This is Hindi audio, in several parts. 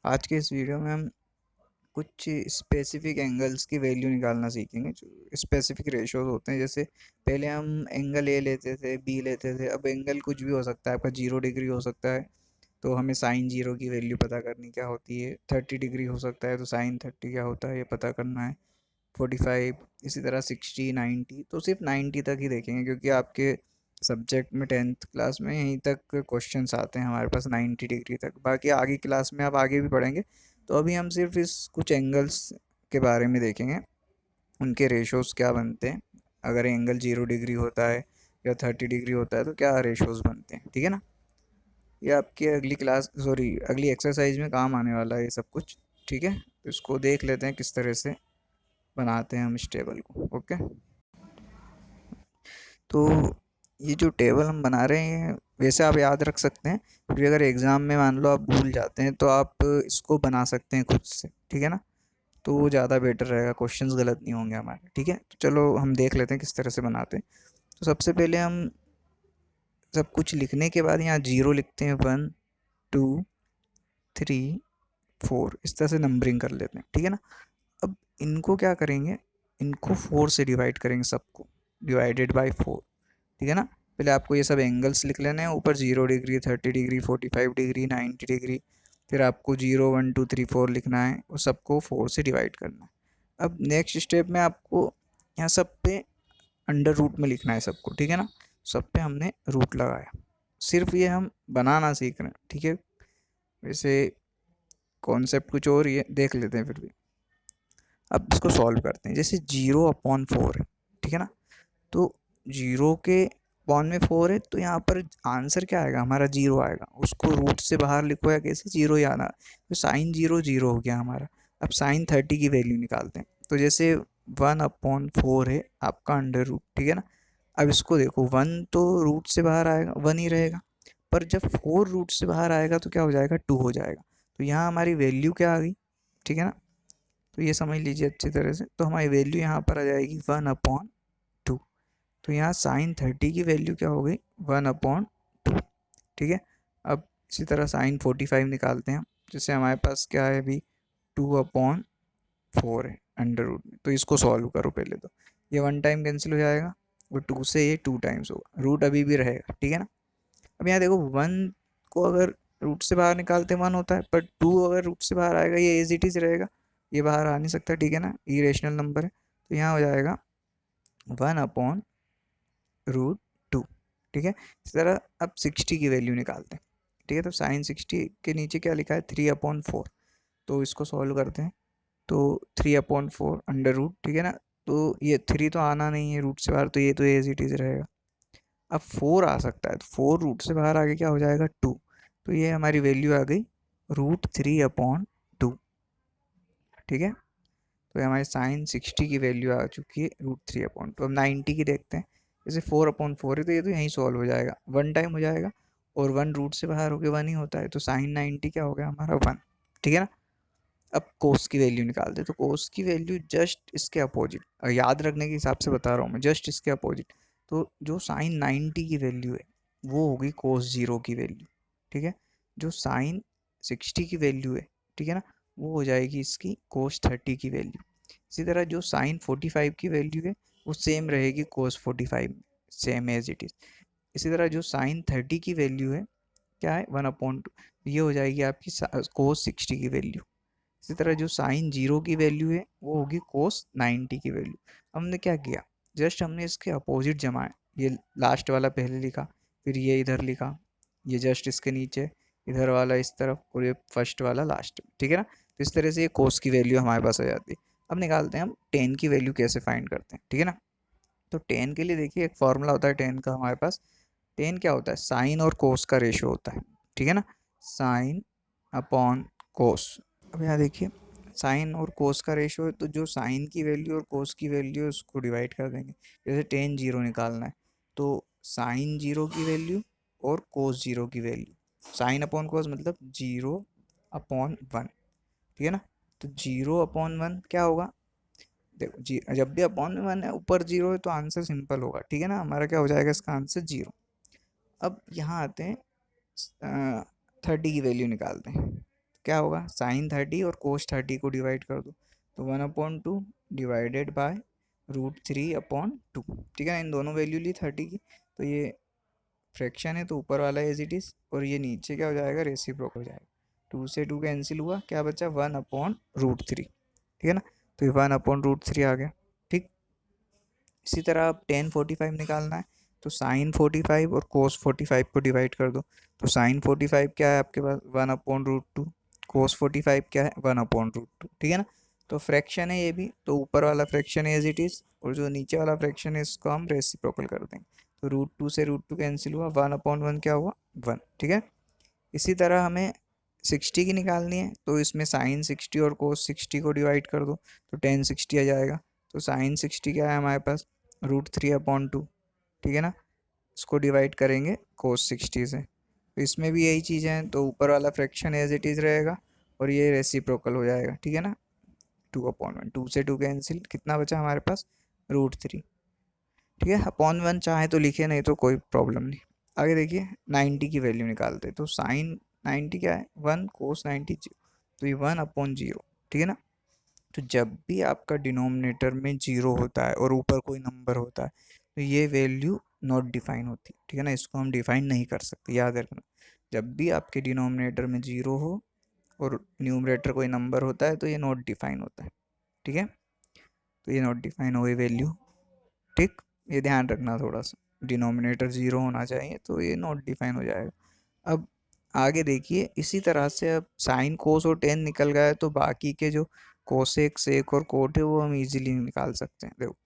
आज के इस वीडियो में हम कुछ स्पेसिफिक एंगल्स की वैल्यू निकालना सीखेंगे। जो स्पेसिफिक रेशियोज होते हैं, जैसे पहले हम एंगल ए लेते थे, बी लेते थे, अब एंगल कुछ भी हो सकता है। आपका 0 डिग्री हो सकता है तो हमें साइन 0 की वैल्यू पता करनी क्या होती है। 30 डिग्री हो सकता है तो साइन 30 क्या होता है ये पता करना है। 45, इसी तरह 60, 90। तो सिर्फ 90 तक ही देखेंगे क्योंकि आपके सब्जेक्ट में 10th क्लास में यहीं तक क्वेश्चंस आते हैं हमारे पास 90 डिग्री तक। बाकी आगे क्लास में आप आगे भी पढ़ेंगे। तो अभी हम सिर्फ इस कुछ एंगल्स के बारे में देखेंगे, उनके रेशोज़ क्या बनते हैं। अगर एंगल 0 डिग्री होता है या 30 डिग्री होता है तो क्या रेशोज़ बनते हैं, ठीक है ना। ये आपकी अगली क्लास, सॉरी, अगली एक्सरसाइज में काम आने वाला है ये सब कुछ, ठीक है। तो इसको देख लेते हैं किस तरह से बनाते हैं हम इस टेबल को। ओके, तो ये जो टेबल हम बना रहे हैं वैसे आप याद रख सकते हैं, फिर अगर एग्ज़ाम में मान लो आप भूल जाते हैं तो आप इसको बना सकते हैं खुद से, ठीक है ना। तो वो ज़्यादा बेटर रहेगा, क्वेश्चंस गलत नहीं होंगे हमारे, ठीक है। तो चलो हम देख लेते हैं किस तरह से बनाते हैं। तो सबसे पहले हम सब कुछ लिखने के बाद यहाँ 0 लिखते हैं, 1, 2, 3, 4, इस तरह से नंबरिंग कर लेते हैं, ठीक है ना। अब इनको क्या करेंगे, इनको 4 से डिवाइड करेंगे, सबको डिवाइडेड बाई 4, ठीक है ना। पहले आपको ये सब एंगल्स लिख लेने हैं, ऊपर 0 डिग्री, 30 डिग्री, 45 डिग्री, 90 डिग्री। फिर आपको 0, 1, 2, 3, 4 लिखना है, वो सबको 4 से डिवाइड करना है। अब नेक्स्ट स्टेप में आपको यहाँ सब पे अंडर रूट में लिखना है सबको, ठीक है ना। सब पे हमने रूट लगाया, सिर्फ ये हम बनाना सीख रहे हैं, ठीक है। वैसे कॉन्सेप्ट कुछ और ही है, देख लेते हैं फिर भी। अब इसको सॉल्व करते हैं। जैसे 0/4 है, ठीक है ना। तो 0 के अपॉन में 4 है तो यहाँ पर आंसर क्या आएगा हमारा, 0 आएगा। उसको रूट से बाहर लिखो या कैसे, 0 ही आना। तो साइन 0 0 हो गया हमारा। अब साइन 30 की वैल्यू निकालते हैं। तो जैसे 1/4 है आपका अंडर रूट, ठीक है ना। अब इसको देखो, 1 तो रूट से बाहर आएगा, 1 ही रहेगा। पर जब 4 रूट से बाहर आएगा तो क्या हो जाएगा, 2 हो जाएगा। तो यहाँ हमारी वैल्यू क्या आ गई, ठीक है ना। तो ये समझ लीजिए अच्छी तरह से। तो हमारी वैल्यू यहाँ पर आ जाएगी 1/2। तो यहाँ साइन 30 की वैल्यू क्या हो गई, 1/2, ठीक है। अब इसी तरह साइन 45 निकालते हैं हम। जैसे हमारे पास क्या है अभी, 2/4 है अंडर रूट में। तो इसको सॉल्व करो पहले। तो ये 1 टाइम कैंसिल हो जाएगा, वो 2 से ये 2 टाइम्स होगा, रूट अभी भी रहेगा, ठीक है ना। अब यहाँ देखो, 1 को अगर रूट से बाहर निकालते 1 होता है, पर 2 अगर रूट से बाहर आएगा ये एज इट इज़ रहेगा, ये बाहर आ नहीं सकता, ठीक है ना, इरेशनल नंबर है। तो यहाँ हो जाएगा 1/√2, ठीक है। इस तरह अब 60 की वैल्यू निकालते हैं, ठीक है। तो साइन 60 के नीचे क्या लिखा है, 3/4। तो इसको सॉल्व करते हैं। तो 3/4 अंडर रूट, ठीक है ना। तो ये 3 तो आना नहीं है रूट से बाहर, तो ये तो एज इट इज़ रहेगा। अब 4 आ सकता है, तो 4 रूट से बाहर आके क्या हो जाएगा, 2। तो ये हमारी वैल्यू आ गई √3/2, ठीक है। तो ये हमारी साइन 60 की वैल्यू आ चुकी है √3/2। अब 90 की देखते हैं। जैसे 4/4 है तो ये तो यहीं सॉल्व हो जाएगा, 1 टाइम हो जाएगा। और 1 रूट से बाहर होके 1 ही होता है, तो साइन 90 क्या हो गया हमारा, 1, ठीक है ना। अब कोस की वैल्यू निकालते हैं। तो कोस की वैल्यू जस्ट इसके अपोजिट, याद रखने के हिसाब से बता रहा हूँ मैं, जस्ट इसके अपोजिट। तो जो साइन 90 की वैल्यू है वो होगी कोस 0 की वैल्यू, ठीक है। जो साइन 60 की वैल्यू है, ठीक है ना, वो हो जाएगी इसकी कोस 30 की वैल्यू। इसी तरह जो साइन 45 की वैल्यू है वो सेम रहेगी कोस 45 में, सेम एज इट इज़। इसी तरह जो साइन 30 की वैल्यू है क्या है, 1/2, ये हो जाएगी आपकी कोस 60 की वैल्यू। इसी तरह जो साइन 0 की वैल्यू है वो होगी कोस 90 की वैल्यू। हमने क्या किया, जस्ट हमने इसके अपोजिट जमाए। ये लास्ट वाला पहले लिखा, फिर ये इधर लिखा, ये जस्ट इसके नीचे, इधर वाला इस तरफ, और ये फर्स्ट वाला लास्ट में, ठीक है ना। तो इस तरह से ये कोस की वैल्यू हमारे पास आ जाती है। अब निकालते हैं हम टेन की वैल्यू कैसे फाइंड करते हैं, ठीक है ना। तो टेन के लिए देखिए एक फॉर्मूला होता है टेन का हमारे पास। टेन क्या होता है, साइन और कोस का रेशियो होता है, ठीक है ना। साइन अपॉन कोस। अब यहाँ देखिए, साइन और कोस का रेशियो है तो जो साइन की वैल्यू और कोस की वैल्यू है उसको डिवाइड कर देंगे। जैसे टेन 0 निकालना है तो साइन 0 की वैल्यू और कोस 0 की वैल्यू, साइन अपॉन कोस मतलब 0/1, ठीक है ना। तो 0/1 क्या होगा, देखो जी, जब भी अपॉन में 1 है ऊपर 0 है तो आंसर सिंपल होगा, ठीक है ना। हमारा क्या हो जाएगा इसका आंसर 0। अब यहाँ आते हैं 30 की वैल्यू निकालते हैं। क्या होगा, साइन 30 और कोस 30 को डिवाइड कर दो, तो 1/2 डिवाइडेड बाय √3/2। ठीक है ना, इन दोनों वैल्यू ली 30 की, तो ये फ्रैक्शन है तो ऊपर वाला एज इट इज़, और ये नीचे क्या हो जाएगा, रेसिप्रोकल हो जाएगा। 2 से 2 कैंसिल हुआ, क्या बचा 1/√3। ठीक है ना, तो ये 1/√3 आ गया। ठीक, इसी तरह आप टेन 45 निकालना है, तो साइन 45 और कोस 45 को डिवाइड कर दो, तो साइन 45 क्या है आपके पास 1/√2, कोस 45 क्या है 1/√2। ठीक है ना, तो फ्रैक्शन है ये भी, तो ऊपर वाला फ्रैक्शन है एज इट इज़, और जो नीचे वाला फ्रैक्शन है इसको हम रेसिप्रोकल कर देंगे, तो √2 से √2 कैंसिल हुआ, 1/1 क्या हुआ 1। ठीक है, इसी तरह हमें 60 की निकालनी है, तो इसमें साइन 60 और कोस 60 को डिवाइड कर दो, तो टेन 60 आ जाएगा, तो साइन 60 क्या है हमारे पास √3/2। ठीक है ना, इसको डिवाइड करेंगे कोस 60 से, तो इसमें भी यही चीज़ें हैं, तो ऊपर वाला फ्रैक्शन एज इट इज़ रहेगा और ये रेसिप्रोकल हो जाएगा। ठीक है ना, 2/1, 2 से 2 कैंसिल, कितना बचा हमारे पास √3। ठीक है, अपॉन 1 चाहे तो लिखे, नहीं तो कोई प्रॉब्लम नहीं। आगे देखिए 90 की वैल्यू निकालते हैं, तो साइन 90 क्या है 1, कोस 90 0, तो ये 1/0। ठीक है ना, तो जब भी आपका डिनोमिनेटर में जीरो होता है और ऊपर कोई नंबर होता है, तो ये वैल्यू नॉट डिफाइन होती है। ठीक है ना, इसको हम डिफाइन नहीं कर सकते, याद रखना। जब भी आपके डिनोमिनेटर में जीरो हो और न्यूमरेटर कोई नंबर होता है, तो ये नॉट डिफाइन होता है। ठीक है, तो ये नॉट डिफाइन हो गई वैल्यू। ठीक, ये ध्यान रखना थोड़ा सा, डिनोमिनेटर ज़ीरो होना चाहिए, तो ये नॉट डिफाइन हो जाएगा। अब आगे देखिए, इसी तरह से अब साइन कोस और टेन निकल गया है, तो बाकी के जो कोसेक सेक और कोट है वो हम इजीली निकाल सकते हैं। देखो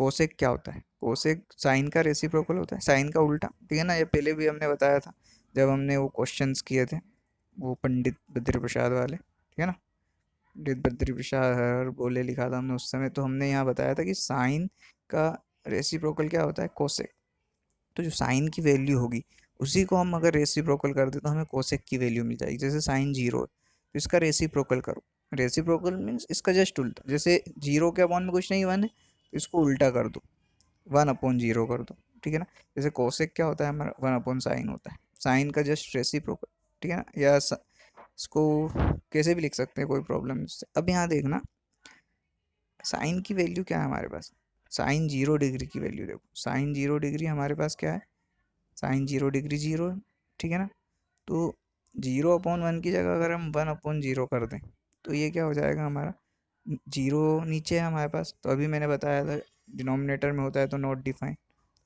कोसेक क्या होता है, कोसेक साइन का रेसिप्रोकल होता है, साइन का उल्टा। ठीक है ना, ये पहले भी हमने बताया था जब हमने वो क्वेश्चंस किए थे, वो पंडित बद्री प्रसाद वाले। ठीक है ना, पंडित बद्री प्रसाद बोले लिखा था हमने उस समय, तो हमने यहाँ बताया था कि साइन का रेसिप्रोकल क्या होता है, कोसेक। तो जो साइन की वैल्यू होगी उसी को हम अगर रेसिप्रोकल कर दें तो हमें कोसेक की वैल्यू मिल जाएगी। जैसे साइन 0 है तो इसका रेसिप्रोकल करो, रेसिप्रोकल मीन्स इसका जस्ट उल्टा, जैसे 0 के अपॉन में कुछ नहीं 1 है, तो इसको उल्टा कर दो, 1/0 कर दो। ठीक है ना, जैसे कोसेक क्या होता है हमारा 1/sin होता है, साइन का जस्ट रेसिप्रोकल। ठीक है ना, या इसको कैसे भी लिख सकते हैं, कोई प्रॉब्लम नहीं। अब यहाँ देखना साइन की वैल्यू क्या है हमारे पास, साइन 0 डिग्री की वैल्यू देखो, साइन 0 डिग्री हमारे पास क्या है, साइन 0 डिग्री 0 है। ठीक है ना, तो 0/1 की जगह अगर हम 1/0 कर दें, तो ये क्या हो जाएगा हमारा, 0 नीचे है हमारे पास, तो अभी मैंने बताया था डिनोमिनेटर में होता है तो नॉट डिफाइन,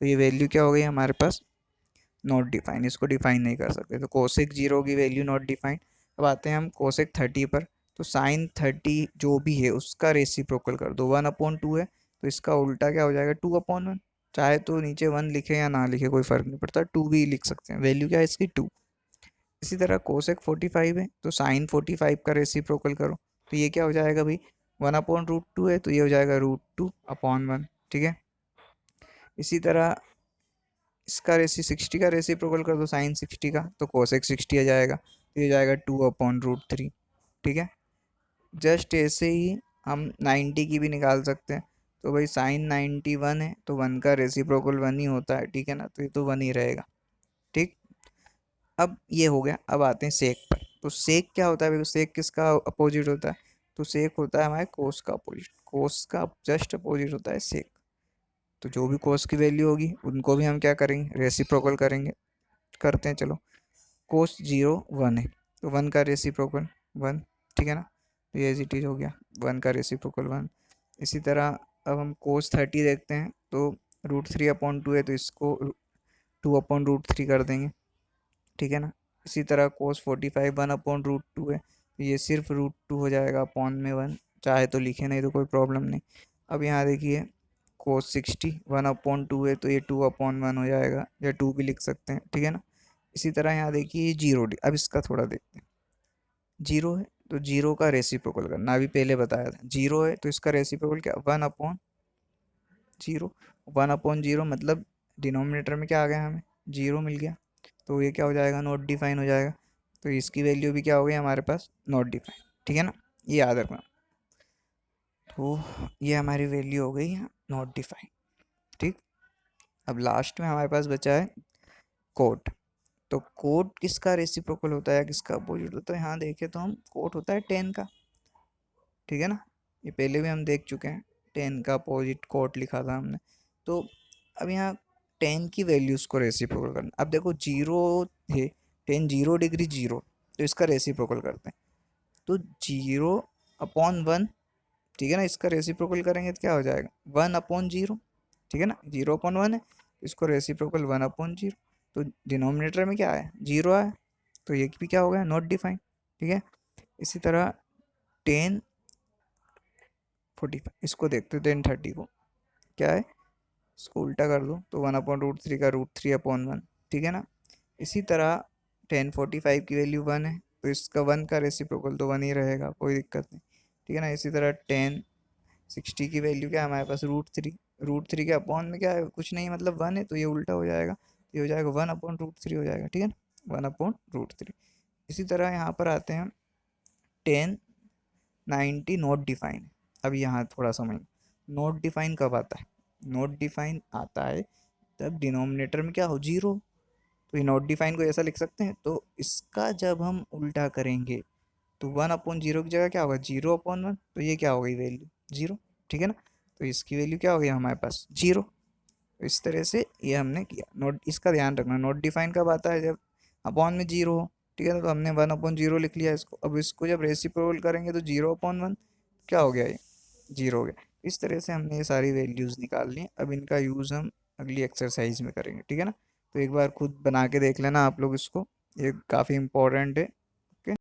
तो ये वैल्यू क्या हो गई हमारे पास नॉट डिफाइन, इसको डिफाइन नहीं कर सकते, तो कोसेक 0 की वैल्यू नॉट डिफाइन। अब आते हैं हम कोसेक 30 पर, तो साइन 30 जो भी है उसका रेसिप्रोकल कर दो, 1/2 है, तो इसका उल्टा क्या हो जाएगा 2/1। चाहे तो नीचे 1 लिखे या ना लिखे कोई फ़र्क नहीं पड़ता, 2 भी लिख सकते हैं, वैल्यू क्या है इसकी 2। इसी तरह कोसेक 45 है, तो साइन 45 का रेसिप्रोकल करो, तो ये क्या हो जाएगा भाई 1/√2 है, तो ये हो जाएगा √2/1। ठीक है, इसी तरह इसका 60 का रेसिप्रोकल कर दो साइन 60 का, तो कोसेक 60 आ जाएगा, तो ये जाएगा 2/√3। ठीक है, जस्ट ऐसे ही हम 90 की भी निकाल सकते हैं, तो भाई साइन 91 है, तो 1 का रेसिप्रोकल 1 ही होता है। ठीक है ना, तो ये तो 1 ही रहेगा। ठीक, अब ये हो गया, अब आते हैं सेक पर, तो सेक क्या होता है, सेक किसका अपोजिट होता है, तो सेक होता है हमारे कोस का अपोजिट, कोस का जस्ट अपोजिट होता है सेक। तो जो भी कोस की वैल्यू होगी उनको भी हम क्या करेंगे, रेसिप्रोकल करेंगे, करते हैं चलो। कोस 0 1 है, तो 1 का रेसिप्रोकल 1। ठीक है ना, तो ये एज इट इज हो गया, 1 का रेसिप्रोकल 1। इसी तरह अब हम कोस 30 देखते हैं, तो √3/2 है, तो इसको 2/√3 कर देंगे। ठीक है ना, इसी तरह कोस 45 1/√2 है, तो ये सिर्फ √2 हो जाएगा, अपॉन में 1, चाहे तो लिखे नहीं तो कोई प्रॉब्लम नहीं। अब यहाँ देखिए कोस 60 1/2 है, तो ये 2/1 हो जाएगा, या 2 भी लिख सकते हैं। ठीक है ना, इसी तरह यहाँ देखिए ये 0, अब इसका थोड़ा देखते हैं। 0 है तो 0 का रेसिप्रोकल करना, अभी पहले बताया था 0 है तो इसका रेसिप्रोकल क्या 1/0, 1/0 मतलब डिनोमिनेटर में क्या आ गया हमें 0 मिल गया, तो ये क्या हो जाएगा नॉट डिफाइन हो जाएगा, तो इसकी वैल्यू भी क्या हो गई हमारे पास नॉट डिफाइन। ठीक है ना, ये याद रखना, तो ये हमारी वैल्यू हो गई नॉट डिफाइन। ठीक, अब लास्ट में हमारे पास बचा है कोट, तो कोट किसका रेसिप्रोकल होता है, किसका अपोजिट होता है? यहाँ देखें तो हम कोट होता है 10 का, ठीक है ना, ये पहले भी हम देख चुके हैं, 10 का अपोजिट कोट लिखा था हमने। तो अब यहाँ 10 की वैल्यूज़ को रेसिप्रोकल करना, अब देखो जीरो है, 10 0 डिग्री 0, तो इसका रेसिप्रोकल करते हैं, तो 0/1, ठीक है ना, इसका रेसिप्रोकल करेंगे तो क्या हो जाएगा 1/0, ठीक है ना, 0/1 है, इसको रेसिप्रोकल 1/0, तो डिनोमिनेटर में क्या है 0 है, तो ये भी क्या हो गया नॉट डिफाइंड, ठीक है। इसी तरह 10/45, इसको देखते 10/30 को क्या है, इसको उल्टा कर दो तो 1/√3 का √3/1, ठीक है ना। इसी तरह 10/45 की वैल्यू 1 है, तो इसका 1 का रेसिप्रोकल तो 1 ही रहेगा, कोई दिक्कत नहीं, ठीक है ना। इसी तरह 10/60 की वैल्यू क्या है हमारे पास √3 के अपॉन में क्या है कुछ नहीं, मतलब 1 है, तो ये उल्टा हो जाएगा, ये हो जाएगा 1/√3 हो जाएगा, ठीक है ना, 1/√3। इसी तरह यहाँ पर आते हैं 10/90 नॉट डिफाइन। अब यहाँ थोड़ा समझ, नॉट डिफाइन कब आता है, नॉट डिफाइन आता है तब डिनोमिनेटर में क्या हो 0, तो ये नॉट डिफाइन को ऐसा लिख सकते हैं, तो इसका जब हम उल्टा करेंगे तो 1/0 की जगह क्या होगा 0/1, तो ये क्या हो गई वैल्यू 0, ठीक है ना, तो इसकी वैल्यू क्या हो गई हमारे पास 0। तो इस तरह से ये हमने किया। नोट इसका ध्यान रखना, नोट डिफाइन कब आता है जब अपॉन में 0 हो, ठीक है ना, तो हमने 1/0 लिख लिया इसको, अब इसको जब रेसिप्रोकल करेंगे तो 0/1 क्या हो गया ये 0 हो गया। इस तरह से हमने ये सारी वैल्यूज़ निकाल ली। अब इनका यूज़ हम अगली एक्सरसाइज में करेंगे, ठीक है ना। तो एक बार खुद बना के देख लेना आप लोग इसको, ये काफ़ी इंपॉर्टेंट है। ओके।